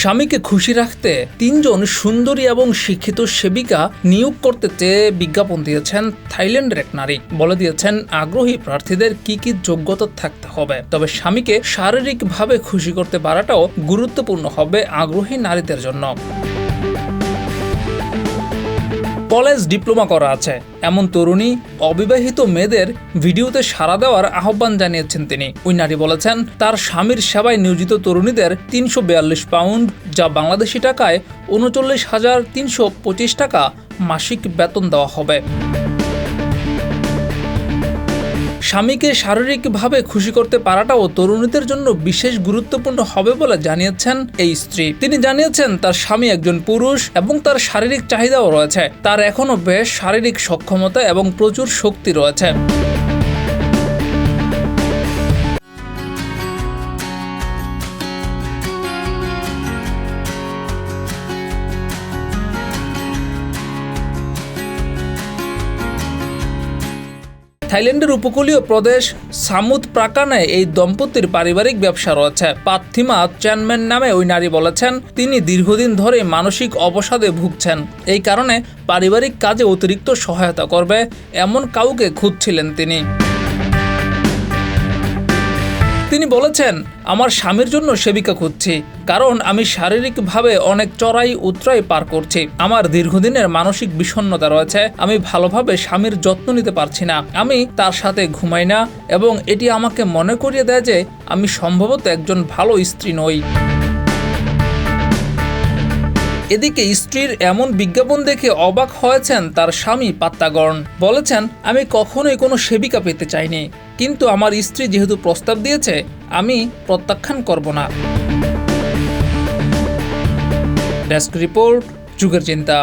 স্বামীকে খুশি রাখতে ৩ জন সুন্দরী এবং শিক্ষিত সেবিকা নিয়োগ করতে চেয়ে বিজ্ঞাপন দিয়েছেন থাইল্যান্ডের এক নারী। বলে দিয়েছেন আগ্রহী প্রার্থীদের কি কি যোগ্যতা থাকতে হবে। তবে স্বামীকে শারীরিকভাবে খুশি করতে পারাটাও গুরুত্বপূর্ণ হবে আগ্রহী নারীদের জন্য। কলেজ ডিপ্লোমা করা আছে এমন তরুণী অবিবাহিত মেয়েদের ভিডিওতে সাড়া দেওয়ার আহ্বান জানিয়েছেন তিনি। ওই নারী বলেছেন তার স্বামীর সেবায় নিয়োজিত তরুণীদের ৩৪২ পাউন্ড, যা বাংলাদেশি টাকায় ৩৯,৩২৫ টাকা মাসিক বেতন দেওয়া হবে। স্বামীকে শারীরিকভাবে খুশি করতে পারাটাও তরুণীদের জন্য বিশেষ গুরুত্বপূর্ণ হবে বলে জানিয়েছেন এই স্ত্রী। তিনি জানিয়েছেন তার স্বামী একজন পুরুষ এবং তার শারীরিক চাহিদাও রয়েছে। তার এখনও বেশ শারীরিক সক্ষমতা এবং প্রচুর শক্তি রয়েছে। থাইল্যান্ডের উপকূলীয় প্রদেশ সামুদ প্রাকানে এই দম্পতির পারিবারিক ব্যবসা রয়েছে। পাথিমা চ্যানম্যান নামে ওই নারী বলেছেন তিনি দীর্ঘদিন ধরে মানসিক অবসাদে ভুগছেন। এই কারণে পারিবারিক কাজে অতিরিক্ত সহায়তা করবে এমন কাউকে খুঁজছিলেন তিনি। তিনি বলেছেন আমার স্বামীর জন্য সেবিকা খুঁজছি, কারণ আমি শারীরিকভাবে অনেক চড়াই উতরাই পার করছি। আমার দীর্ঘদিনের মানসিক বিষণ্ণতা রয়েছে। আমি ভালোভাবে স্বামীর যত্ন নিতে পারছি না। আমি তার সাথে ঘুমাই না এবং এটি আমাকে মনে করিয়ে দেয় যে আমি সম্ভবত একজন ভালো স্ত্রী নই। এদিকে স্ত্রীর এমন বিজ্ঞাপন দেখে অবাক হয়েছেন তার স্বামী পাত্তাগর্ন। বলেছেন আমি কখনোই কোনো সেবিকা পেতে চাইনি, কিন্তু আমার স্ত্রী যেহেতু প্রস্তাব দিয়েছে আমি প্রত্যাখ্যান করব না। ডেস্ক রিপোর্ট, যুগের চিন্তা।